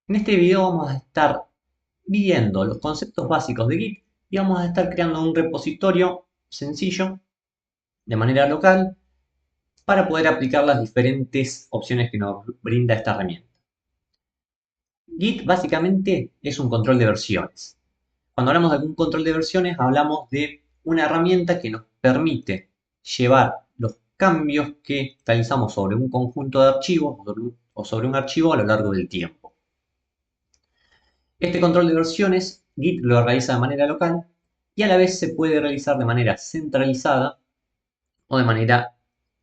En este video vamos a estar viendo los conceptos básicos de Git y vamos a estar creando un repositorio sencillo de manera local para poder aplicar las diferentes opciones que nos brinda esta herramienta. Git básicamente es un control de versiones. Cuando hablamos de algún control de versiones hablamos de una herramienta que nos permite llevar los cambios que realizamos sobre un conjunto de archivos o sobre un archivo a lo largo del tiempo. Este control de versiones, Git lo realiza de manera local y a la vez se puede realizar de manera centralizada o de manera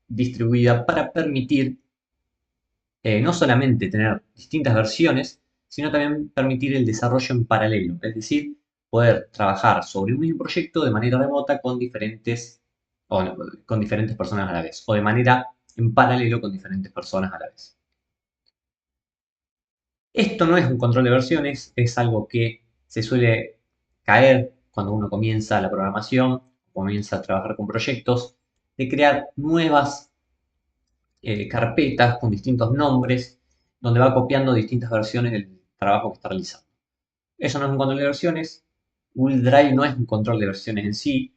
distribuida para permitir no solamente tener distintas versiones, sino también permitir el desarrollo en paralelo, es decir, poder trabajar sobre un mismo proyecto de manera remota con diferentes, o no, con diferentes personas a la vez, o de manera en paralelo con diferentes personas a la vez. Esto no es un control de versiones, es algo que se suele caer cuando uno comienza la programación, comienza a trabajar con proyectos, de crear nuevas carpetas con distintos nombres, donde va copiando distintas versiones del trabajo que está realizando. Eso no es un control de versiones. Google Drive no es un control de versiones en sí,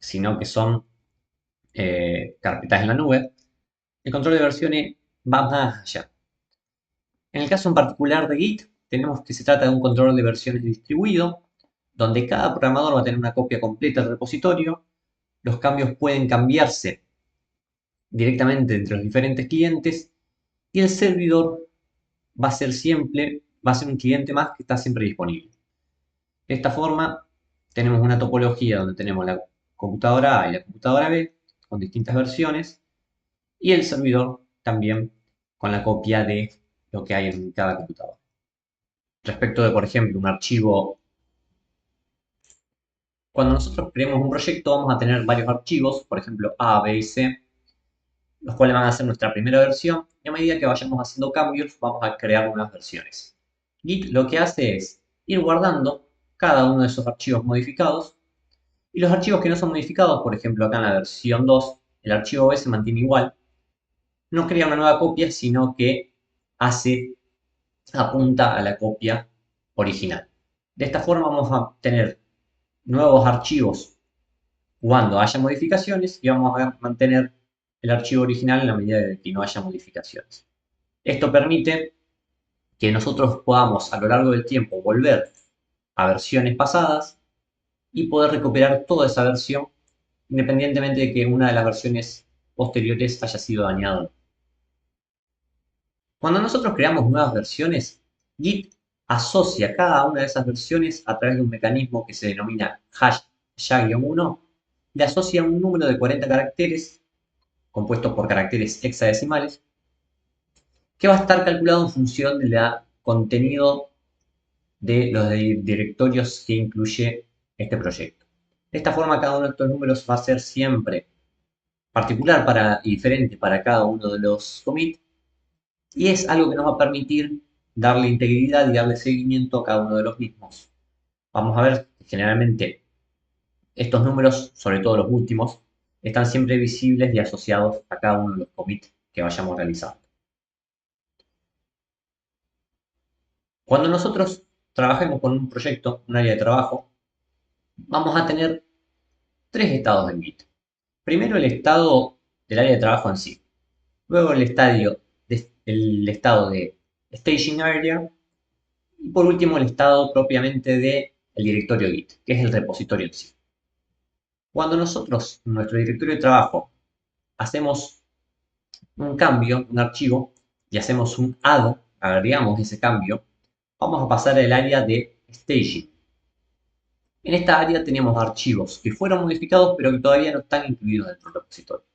sino que son carpetas en la nube. El control de versiones va más allá. En el caso en particular de Git, tenemos que se trata de un control de versiones distribuido, donde cada programador va a tener una copia completa del repositorio. Los cambios pueden cambiarse directamente entre los diferentes clientes y el servidor va a ser un cliente más que está siempre disponible. De esta forma, tenemos una topología donde tenemos la computadora A y la computadora B con distintas versiones y el servidor también con la copia de lo que hay en cada computadora. Respecto de, por ejemplo, un archivo, cuando nosotros creemos un proyecto vamos a tener varios archivos, por ejemplo A, B y C, los cuales van a ser nuestra primera versión y a medida que vayamos haciendo cambios vamos a crear nuevas versiones. Git lo que hace es ir guardando cada uno de esos archivos modificados y los archivos que no son modificados, por ejemplo acá en la versión 2, el archivo B se mantiene igual, no crea una nueva copia, sino que apunta a la copia original. De esta forma vamos a tener nuevos archivos cuando haya modificaciones y vamos a mantener el archivo original en la medida de que no haya modificaciones. Esto permite que nosotros podamos a lo largo del tiempo volver a versiones pasadas y poder recuperar toda esa versión independientemente de que una de las versiones posteriores haya sido dañada. Cuando nosotros creamos nuevas versiones, Git asocia cada una de esas versiones a través de un mecanismo que se denomina hash ya-1, le asocia un número de 40 caracteres compuesto por caracteres hexadecimales que va a estar calculado en función del contenido de los directorios que incluye este proyecto. De esta forma, cada uno de estos números va a ser siempre particular y diferente para cada uno de los commits y es algo que nos va a permitir darle integridad y darle seguimiento a cada uno de los mismos. Vamos a ver que generalmente estos números, sobre todo los últimos, están siempre visibles y asociados a cada uno de los commits que vayamos realizando. Cuando nosotros trabajemos con un proyecto, un área de trabajo, vamos a tener tres estados en Git. Primero el estado del área de trabajo en sí. Luego el estado de staging area. Y por último el estado propiamente del directorio Git, que es el repositorio en sí. Cuando nosotros en nuestro directorio de trabajo hacemos un cambio, un archivo, y hacemos un add, agregamos ese cambio, vamos a pasar al área de staging. En esta área tenemos archivos que fueron modificados pero que todavía no están incluidos dentro del repositorio.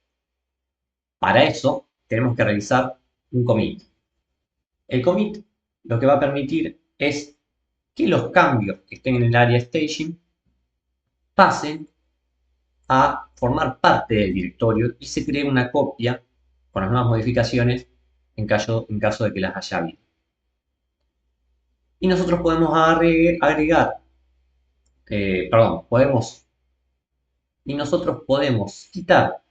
Para eso tenemos que realizar un commit. El commit lo que va a permitir es que los cambios que estén en el área staging pasen a formar parte del directorio y se cree una copia con las nuevas modificaciones en caso de que las haya habido. Y nosotros podemos agregar, podemos, y nosotros podemos quitar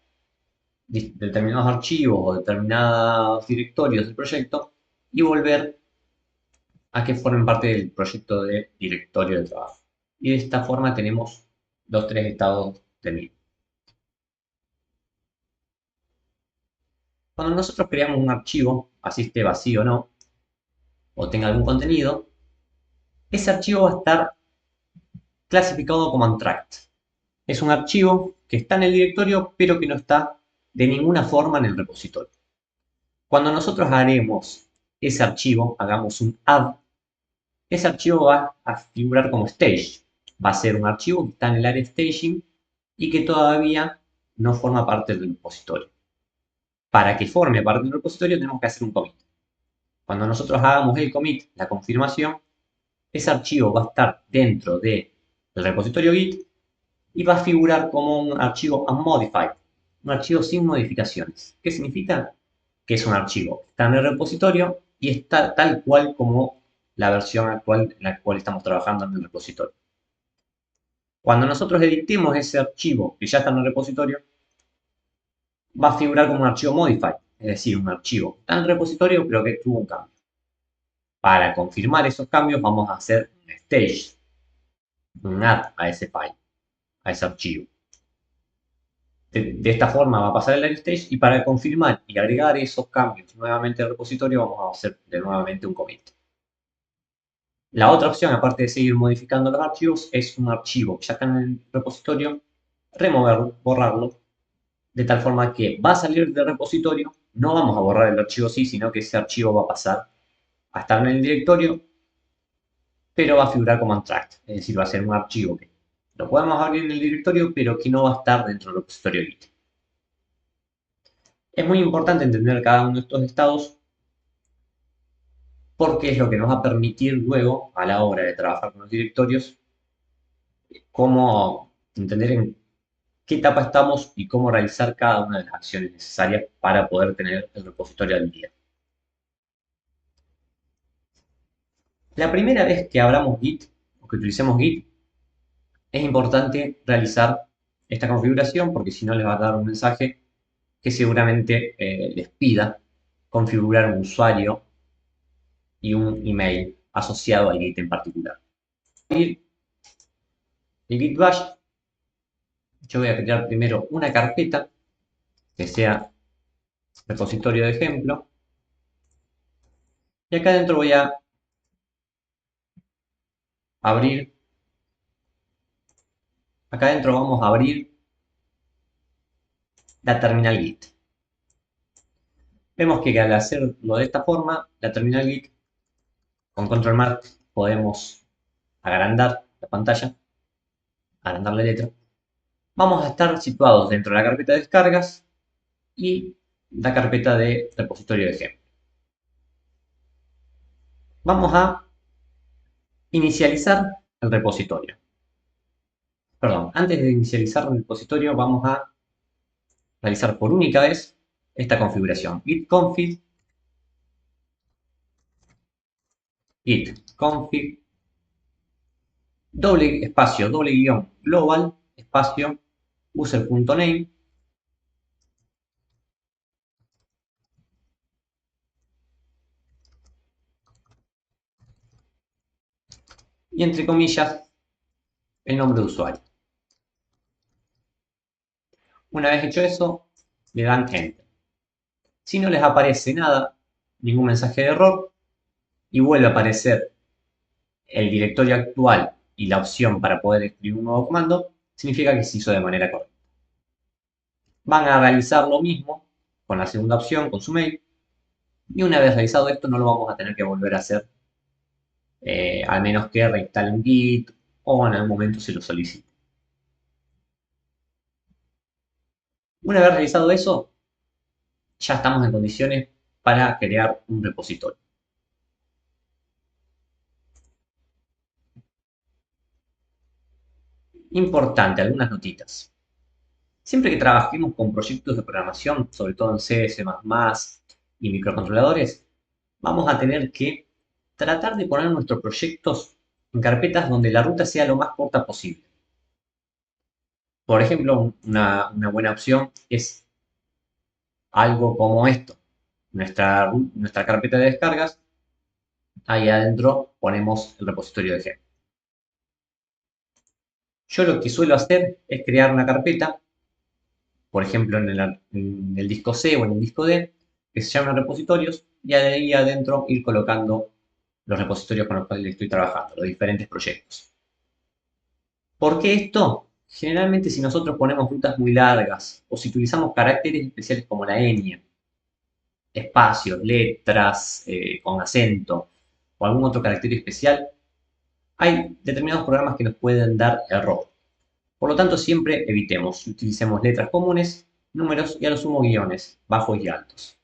determinados archivos o determinados directorios del proyecto y volver a que formen parte del proyecto de directorio de trabajo. Y de esta forma tenemos los tres estados del mismo. Cuando nosotros creamos un archivo, así esté vacío o no, o tenga algún contenido, ese archivo va a estar clasificado como untracked. Es un archivo que está en el directorio, pero que no está de ninguna forma en el repositorio. Cuando nosotros haremos ese archivo, hagamos un add, ese archivo va a figurar como stage. Va a ser un archivo que está en el área staging y que todavía no forma parte del repositorio. Para que forme parte del repositorio tenemos que hacer un commit. Cuando nosotros hagamos el commit, la confirmación, ese archivo va a estar dentro del repositorio Git y va a figurar como un archivo unmodified, un archivo sin modificaciones. ¿Qué significa? Que es un archivo que está en el repositorio y está tal cual como la versión actual en la cual estamos trabajando en el repositorio. Cuando nosotros editemos ese archivo que ya está en el repositorio, va a figurar como un archivo modified, es decir, un archivo que está en el repositorio pero que tuvo un cambio. Para confirmar esos cambios vamos a hacer un stage, un add a ese file, a ese archivo. De esta forma va a pasar el live stage y para confirmar y agregar esos cambios nuevamente al repositorio vamos a hacer de nuevamente un commit. La otra opción, aparte de seguir modificando los archivos, es un archivo que ya está en el repositorio, removerlo, borrarlo, de tal forma que va a salir del repositorio, no vamos a borrar el archivo sí, sino que ese archivo va a pasar a estar en el directorio, pero va a figurar como untracked, es decir, va a ser un archivo que lo podemos abrir en el directorio, pero que no va a estar dentro del repositorio Git. Es muy importante entender cada uno de estos estados porque es lo que nos va a permitir luego, a la hora de trabajar con los directorios, cómo entender en qué etapa estamos y cómo realizar cada una de las acciones necesarias para poder tener el repositorio al día. La primera vez que abramos Git o que utilicemos Git, es importante realizar esta configuración porque si no les va a dar un mensaje que seguramente les pida configurar un usuario y un email asociado al Git en particular. El Git Bash, yo voy a crear primero una carpeta que sea repositorio de ejemplo y acá adentro voy a abrir, acá adentro vamos a abrir la terminal Git. Vemos que al hacerlo de esta forma, la terminal Git con control más podemos agrandar la pantalla, agrandar la letra. Vamos a estar situados dentro de la carpeta de descargas y la carpeta de repositorio de ejemplo. Vamos a inicializar el repositorio. Perdón, antes de inicializar el repositorio vamos a realizar por única vez esta configuración. Git config, doble espacio, doble guión, global, espacio, user.name, y entre comillas, el nombre de usuario. Una vez hecho eso, le dan Enter. Si no les aparece nada, ningún mensaje de error, y vuelve a aparecer el directorio actual y la opción para poder escribir un nuevo comando, significa que se hizo de manera correcta. Van a realizar lo mismo con la segunda opción, con su mail, y una vez realizado esto no lo vamos a tener que volver a hacer, al menos que reinstalen Git o en algún momento se lo solicite. Una vez realizado eso, ya estamos en condiciones para crear un repositorio. Importante, algunas notitas. Siempre que trabajemos con proyectos de programación, sobre todo en C, C++ y microcontroladores, vamos a tener que tratar de poner nuestros proyectos en carpetas donde la ruta sea lo más corta posible. Por ejemplo, una buena opción es algo como esto. Nuestra carpeta de descargas Ahí adentro ponemos el repositorio de Gem. Yo lo que suelo hacer es crear una carpeta, por ejemplo en el disco C o en el disco D, que se llama repositorios, y ahí adentro ir colocando los repositorios con los cuales estoy trabajando, los diferentes proyectos. ¿Por qué esto? Generalmente si nosotros ponemos rutas muy largas o si utilizamos caracteres especiales como la ñ, espacios, letras con acento o algún otro carácter especial, hay determinados programas que nos pueden dar error. Por lo tanto, siempre evitemos y utilicemos letras comunes, números y a lo sumo guiones, bajos y altos.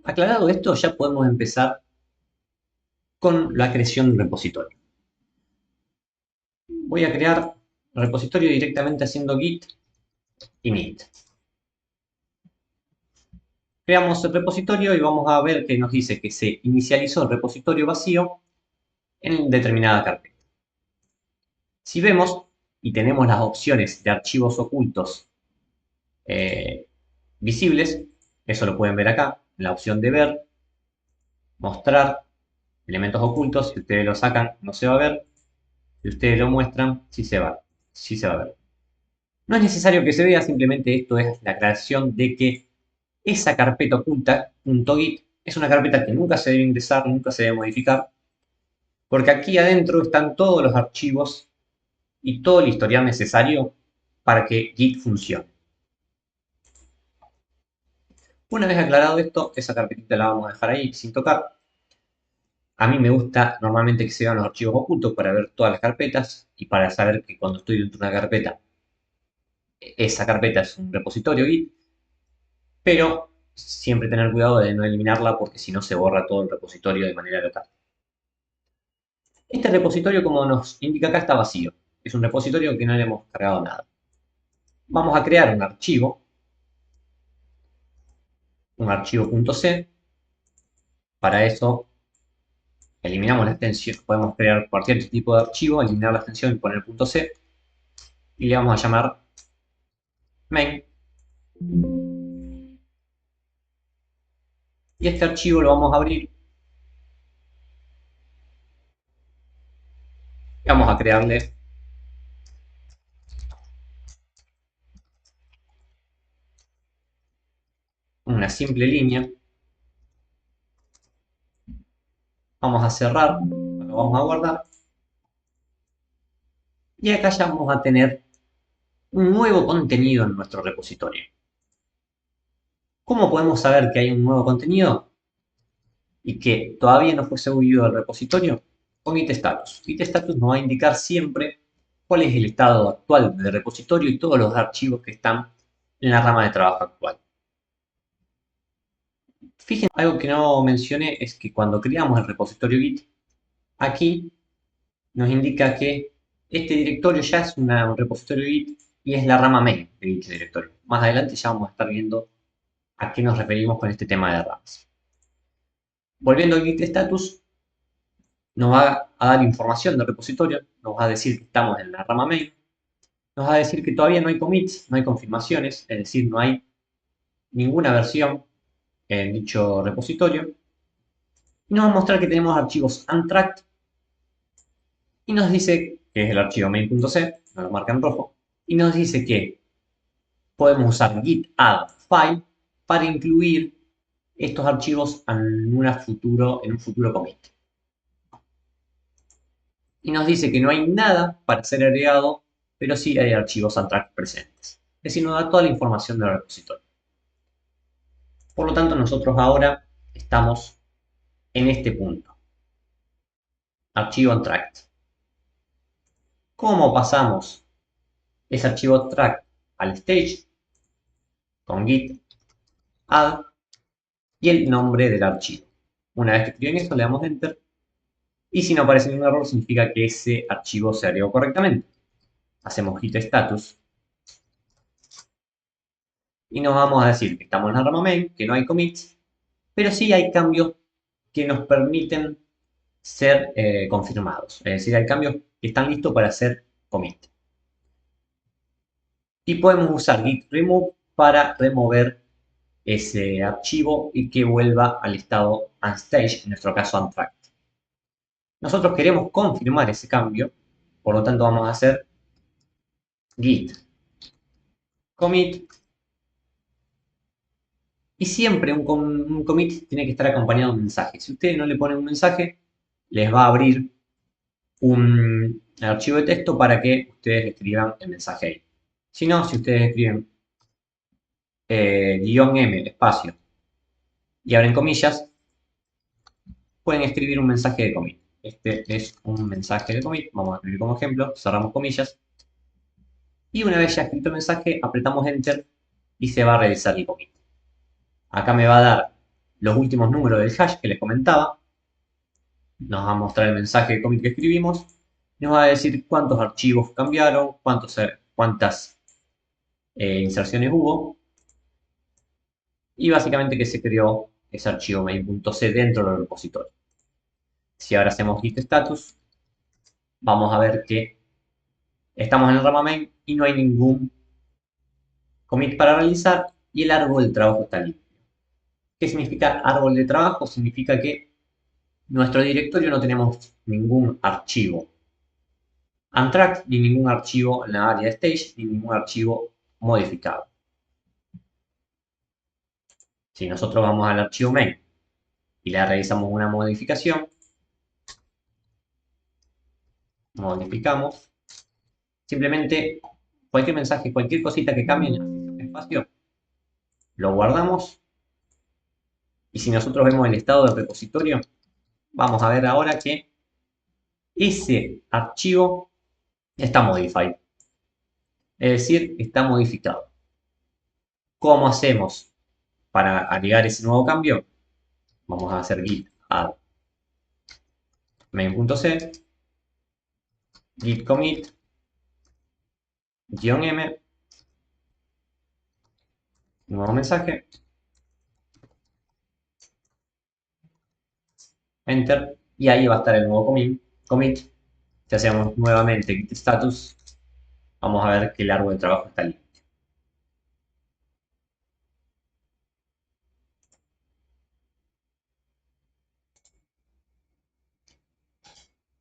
Aclarado esto, ya podemos empezar con la creación de un repositorio. Voy a crear el repositorio directamente haciendo git init. Creamos el repositorio y vamos a ver que nos dice que se inicializó el repositorio vacío en determinada carpeta. Si vemos y tenemos las opciones de archivos ocultos visibles, eso lo pueden ver acá, en la opción de ver, mostrar, elementos ocultos, si ustedes lo sacan no se va a ver, si ustedes lo muestran sí se va a ver. No es necesario que se vea, simplemente esto es la aclaración de que esa carpeta oculta, .git, es una carpeta que nunca se debe ingresar, nunca se debe modificar, porque aquí adentro están todos los archivos y todo el historial necesario para que Git funcione. Una vez aclarado esto, esa carpetita la vamos a dejar ahí sin tocar. A mí me gusta normalmente que se vean los archivos ocultos para ver todas las carpetas y para saber que cuando estoy dentro de una carpeta, esa carpeta es un repositorio Git, pero siempre tener cuidado de no eliminarla porque si no se borra todo el repositorio de manera local. Este repositorio, como nos indica acá, está vacío. Es un repositorio que no le hemos cargado nada. Vamos a crear un archivo .c. Para eso eliminamos la extensión. Podemos crear cualquier tipo de archivo, eliminar la extensión y poner .c. Y le vamos a llamar main. Y este archivo lo vamos a abrir. Y vamos a crearle una simple línea. Vamos a cerrar, lo vamos a guardar. Y acá ya vamos a tener un nuevo contenido en nuestro repositorio. ¿Cómo podemos saber que hay un nuevo contenido y que todavía no fue subido al repositorio? Con git status. Git status nos va a indicar siempre cuál es el estado actual del repositorio y todos los archivos que están en la rama de trabajo actual. Fíjense, algo que no mencioné es que cuando creamos el repositorio Git, aquí nos indica que este directorio ya es un repositorio Git y es la rama main de dicho directorio. Más adelante ya vamos a estar viendo a qué nos referimos con este tema de ramas. Volviendo al Git status, nos va a dar información del repositorio, nos va a decir que estamos en la rama main, nos va a decir que todavía no hay commits, no hay confirmaciones, es decir, no hay ninguna versión en dicho repositorio. Y nos va a mostrar que tenemos archivos untracked y nos dice que es el archivo main.c, nos lo marca en rojo, y nos dice que podemos usar git add file para incluir estos archivos en un futuro commit. Y nos dice que no hay nada para ser agregado, pero sí hay archivos untracked presentes. Es decir, nos da toda la información del repositorio. Por lo tanto, nosotros ahora estamos en este punto. Archivo untracked. ¿Cómo pasamos ese archivo untracked al stage? Con git add y el nombre del archivo. Una vez que escriben esto, le damos enter. Y si no aparece ningún error, significa que ese archivo se agregó correctamente. Hacemos git status. Y nos vamos a decir que estamos en la rama main, que no hay commits, pero sí hay cambios que nos permiten ser confirmados. Es decir, hay cambios que están listos para ser commit. Y podemos usar git remove para remover ese archivo y que vuelva al estado Unstage, en nuestro caso Untracked. Nosotros queremos confirmar ese cambio, por lo tanto vamos a hacer git commit, y siempre un commit tiene que estar acompañado de un mensaje. Si ustedes no le ponen un mensaje, les va a abrir un archivo de texto para que ustedes escriban el mensaje ahí. Si no, si ustedes escriben -m espacio y abren comillas, pueden escribir un mensaje de commit. Este es un mensaje de commit, vamos a escribir como ejemplo, cerramos comillas, y una vez ya escrito el mensaje, apretamos enter y se va a realizar el commit. Acá me va a dar los últimos números del hash que les comentaba, nos va a mostrar el mensaje de commit que escribimos, nos va a decir cuántos archivos cambiaron, cuántas inserciones hubo, y básicamente que se creó ese archivo main.c dentro del repositorio. Si ahora hacemos git status, vamos a ver que estamos en el rama main y no hay ningún commit para realizar y el árbol de trabajo está limpio. ¿Qué significa árbol de trabajo? Significa que en nuestro directorio no tenemos ningún archivo untracked, ni ningún archivo en la área de stage, ni ningún archivo modificado. Si nosotros vamos al archivo main y le realizamos una modificación, modificamos, simplemente cualquier mensaje, cualquier cosita que cambie en el espacio, lo guardamos, y si nosotros vemos el estado del repositorio, vamos a ver ahora que ese archivo está modified, es decir, está modificado. ¿Cómo hacemos para agregar ese nuevo cambio? Vamos a hacer git add main.c, git commit, -m, nuevo mensaje, enter, y ahí va a estar el nuevo commit. Si hacemos nuevamente git status, vamos a ver que el árbol de trabajo está limpio.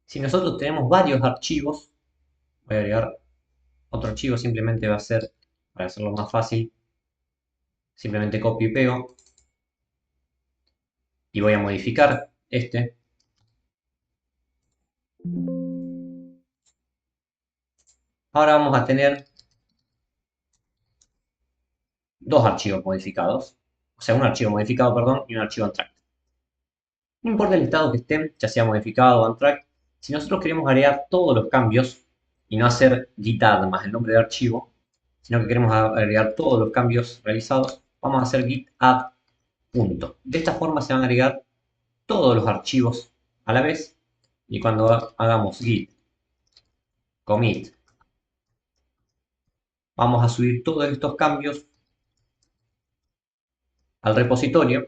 Si nosotros tenemos varios archivos, voy a agregar otro archivo, simplemente va a ser, para hacerlo más fácil, simplemente copio y pego, y voy a modificar este. Ahora vamos a tener dos archivos modificados, o sea, un archivo modificado, perdón, y un archivo untracked. No importa el estado que estén, ya sea modificado o untracked, si nosotros queremos agregar todos los cambios y no hacer git add más el nombre de archivo, sino que queremos agregar todos los cambios realizados, vamos a hacer git add punto. De esta forma se van a agregar todos los archivos a la vez, y cuando hagamos git commit, vamos a subir todos estos cambios al repositorio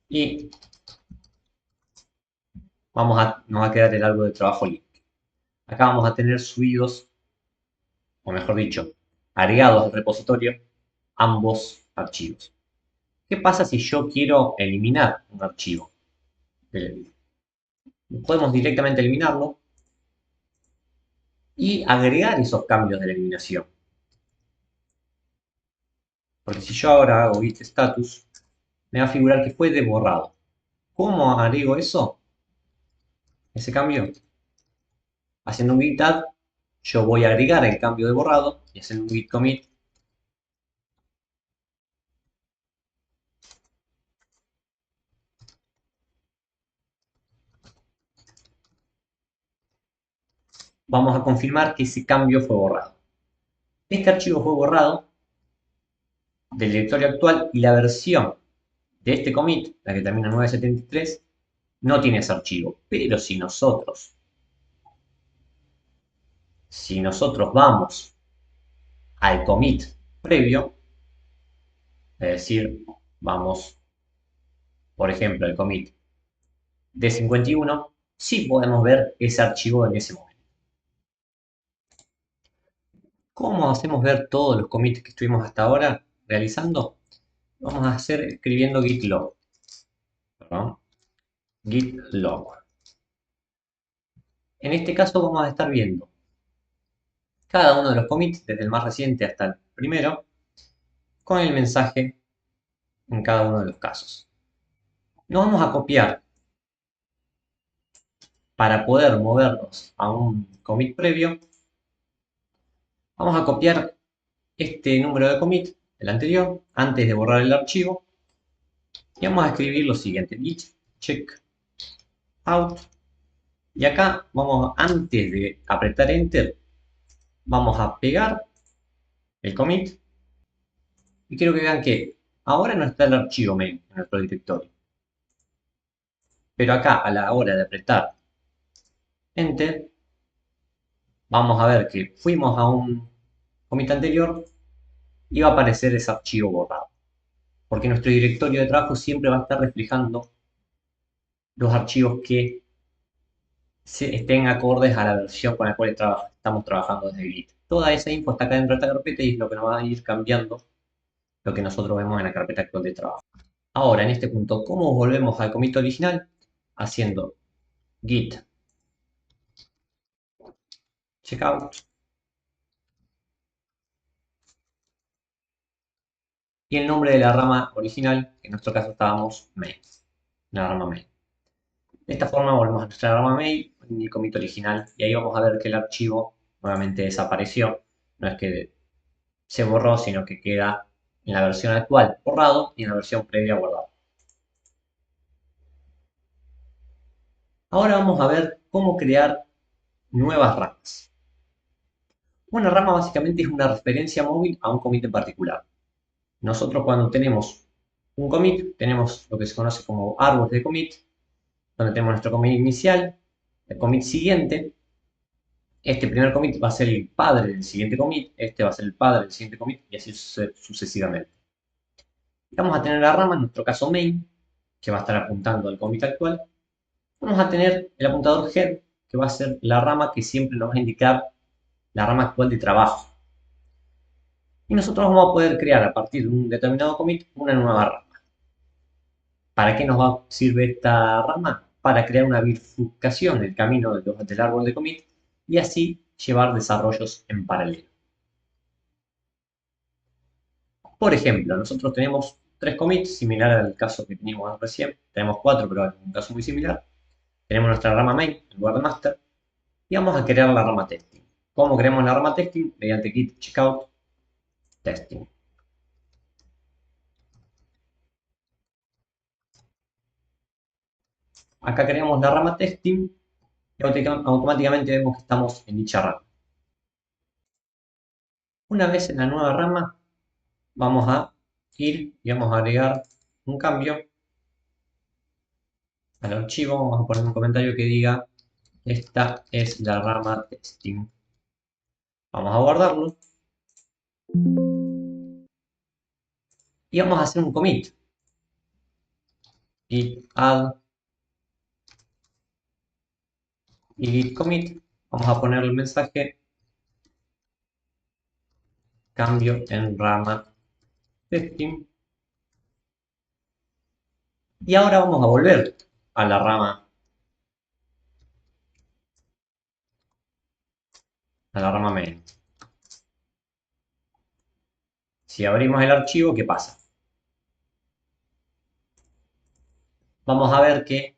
y nos va a quedar el árbol de trabajo limpio. Acá vamos a tener subidos, o mejor dicho, agregados al repositorio ambos archivos. ¿Qué pasa si yo quiero eliminar un archivo? Podemos directamente eliminarlo y agregar esos cambios de la eliminación. Porque si yo ahora hago git status, me va a figurar que fue de borrado. ¿Cómo agrego eso? Ese cambio. Haciendo un git add, yo voy a agregar el cambio de borrado y haciendo un git commit, vamos a confirmar que ese cambio fue borrado. Este archivo fue borrado del directorio actual y la versión de este commit, la que termina en 973, no tiene ese archivo. Pero si nosotros vamos al commit previo, es decir, vamos, por ejemplo, al commit de 51, sí podemos ver ese archivo en ese momento. ¿Cómo hacemos ver todos los commits que estuvimos hasta ahora realizando? Vamos a hacer escribiendo git log. Perdón, git log. En este caso vamos a estar viendo cada uno de los commits, desde el más reciente hasta el primero, con el mensaje en cada uno de los casos. Nos vamos a copiar para poder movernos a un commit previo. Vamos a copiar este número de commit, el anterior, antes de borrar el archivo. Y vamos a escribir lo siguiente, git check out. Y acá vamos, antes de apretar enter, vamos a pegar el commit. Y quiero que vean que ahora no está el archivo main en nuestro directorio. Pero acá, a la hora de apretar enter, vamos a ver que fuimos a un commit anterior y va a aparecer ese archivo borrado. Porque nuestro directorio de trabajo siempre va a estar reflejando los archivos que estén acordes a la versión con la cual estamos trabajando desde Git. Toda esa info está acá dentro de esta carpeta y es lo que nos va a ir cambiando lo que nosotros vemos en la carpeta actual de trabajo. Ahora, en este punto, ¿cómo volvemos al commit original? Haciendo git checkout y el nombre de la rama original, que en nuestro caso estábamos main, la rama main. De esta forma volvemos a nuestra rama main en el commit original y ahí vamos a ver que el archivo nuevamente desapareció. No es que se borró, sino que queda en la versión actual borrado y en la versión previa guardado. Ahora vamos a ver cómo crear nuevas ramas. Una rama básicamente es una referencia móvil a un commit en particular. Nosotros cuando tenemos un commit, tenemos lo que se conoce como árbol de commit, donde tenemos nuestro commit inicial, el commit siguiente. Este primer commit va a ser el padre del siguiente commit, este va a ser el padre del siguiente commit y así sucesivamente. Vamos a tener la rama, en nuestro caso main, que va a estar apuntando al commit actual. Vamos a tener el apuntador head, que va a ser la rama que siempre nos va a indicar la rama actual de trabajo. Y nosotros vamos a poder crear a partir de un determinado commit una nueva rama. ¿Para qué nos sirve esta rama? Para crear una bifurcación del camino del árbol de commit y así llevar desarrollos en paralelo. Por ejemplo, nosotros tenemos 3 commits, similar al caso que teníamos recién. Tenemos 4, pero en un caso muy similar. Tenemos nuestra rama main en lugar de master y vamos a crear la rama testing. ¿Cómo creamos la rama testing? Mediante git checkout testing. Acá creamos la rama testing y automáticamente vemos que estamos en dicha rama. Una vez en la nueva rama, vamos a ir y vamos a agregar un cambio al archivo. Vamos a poner un comentario que diga: esta es la rama testing. Vamos a guardarlo y vamos a hacer un commit. Git add y git commit. Vamos a poner el mensaje: cambio en rama testing. Y ahora vamos a volver a la rama main. Si abrimos el archivo, ¿qué pasa? Vamos a ver que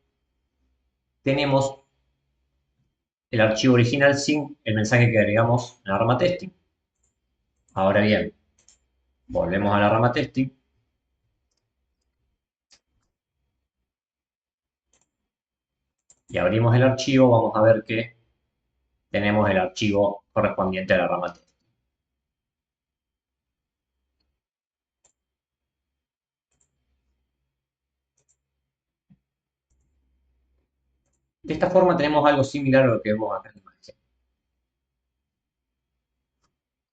tenemos el archivo original sin el mensaje que agregamos en la rama testing. Ahora bien, volvemos a la rama testing y abrimos el archivo. Vamos a ver que tenemos el archivo correspondiente a la rama testing. De esta forma tenemos algo similar a lo que vemos acá en la imagen.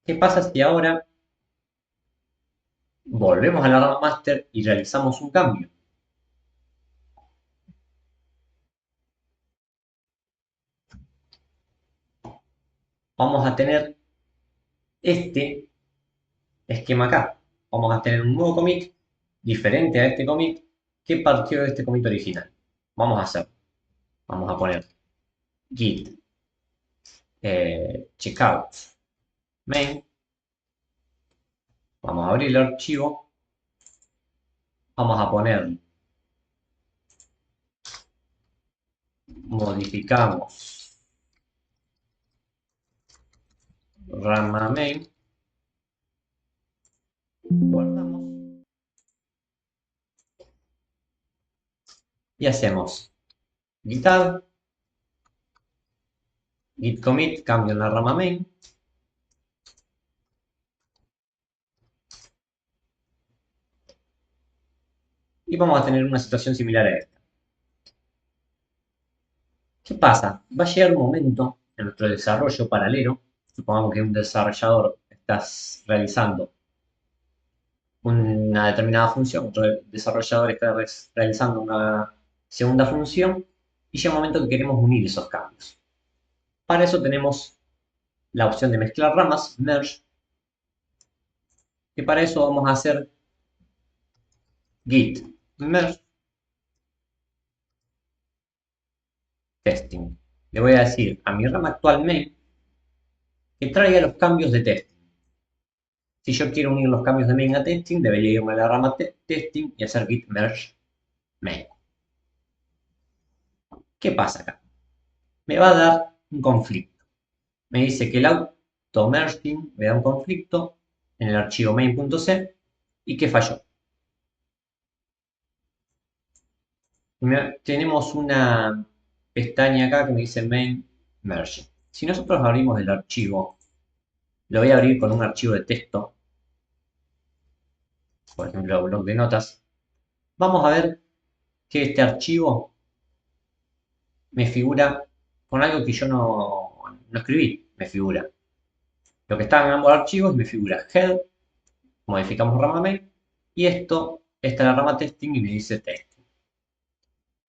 ¿Qué pasa si ahora volvemos a la rama master y realizamos un cambio? Vamos a tener este esquema acá. Vamos a tener un nuevo commit diferente a este commit que partió de este commit original. Vamos a hacer, vamos a poner git checkout main, vamos a abrir el archivo, vamos a poner, modificamos rama main, guardamos y hacemos git add, git commit, cambio en la rama main, y vamos a tener una situación similar a esta. ¿Qué pasa? Va a llegar un momento en nuestro desarrollo paralelo, supongamos que un desarrollador está realizando una determinada función, otro desarrollador está realizando una segunda función, y llega un momento que queremos unir esos cambios. Para eso tenemos la opción de mezclar ramas, merge, y para eso vamos a hacer git merge testing. Le voy a decir a mi rama actual main que traiga los cambios de testing. Si yo quiero unir los cambios de main a testing, debería irme a la rama testing y hacer git merge main. ¿Qué pasa acá? Me va a dar un conflicto. Me dice que el auto merging me da un conflicto en el archivo main.c y que falló. Tenemos una pestaña acá que me dice main merging. Si nosotros abrimos el archivo, lo voy a abrir con un archivo de texto, por ejemplo, blog de notas, vamos a ver que este archivo me figura con algo que yo no escribí, me figura. Lo que está en ambos archivos me figura head, modificamos rama main, y esto está en la rama testing y me dice testing.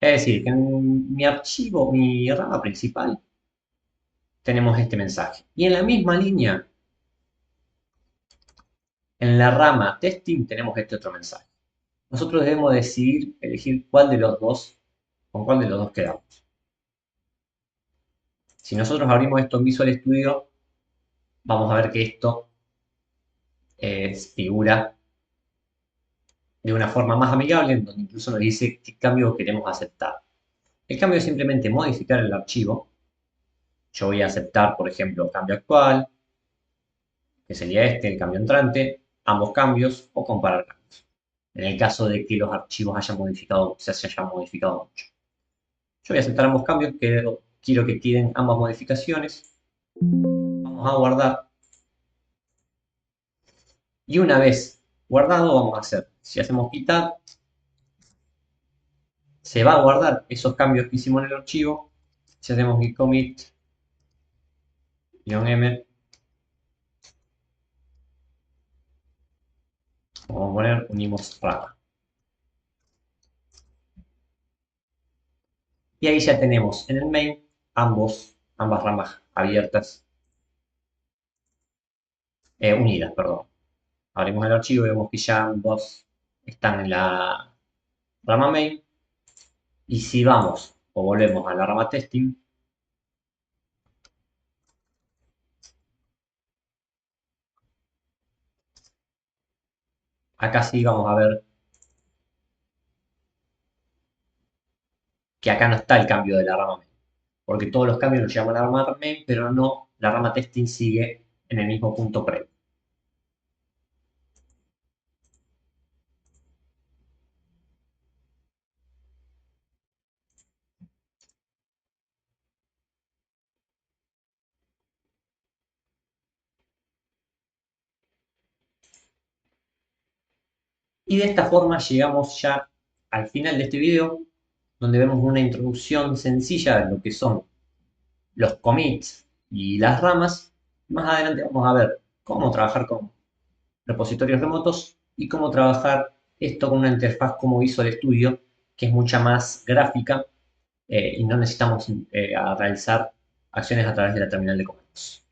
Es decir, que en mi archivo, mi rama principal, tenemos este mensaje. Y en la misma línea, en la rama testing, tenemos este otro mensaje. Nosotros debemos decidir, elegir cuál de los dos, con cuál de los dos quedamos. Si nosotros abrimos esto en Visual Studio, vamos a ver que esto figura de una forma más amigable, en donde incluso nos dice qué cambio queremos aceptar. El cambio es simplemente modificar el archivo. Yo voy a aceptar, por ejemplo, cambio actual, que sería este, el cambio entrante, ambos cambios, o comparar cambios. En el caso de que los archivos se hayan modificado mucho. Yo voy a aceptar ambos cambios, quiero que queden ambas modificaciones. Vamos a guardar. Y una vez guardado, vamos a hacer, si hacemos quitar, se va a guardar esos cambios que hicimos en el archivo. Si hacemos git commit -m, vamos a poner unimos rama. Y ahí ya tenemos en el main ambas ramas abiertas, unidas, perdón. Abrimos el archivo y vemos que ya ambos están en la rama main. Y si vamos o volvemos a la rama testing, acá sí vamos a ver que acá no está el cambio de la rama main, porque todos los cambios los llevamos a la rama main, pero no, la rama testing sigue en el mismo punto previo. Y de esta forma llegamos ya al final de este video, donde vemos una introducción sencilla de lo que son los commits y las ramas. Más adelante vamos a ver cómo trabajar con repositorios remotos y cómo trabajar esto con una interfaz como Visual Studio, que es mucha más gráfica y no necesitamos realizar acciones a través de la terminal de comandos.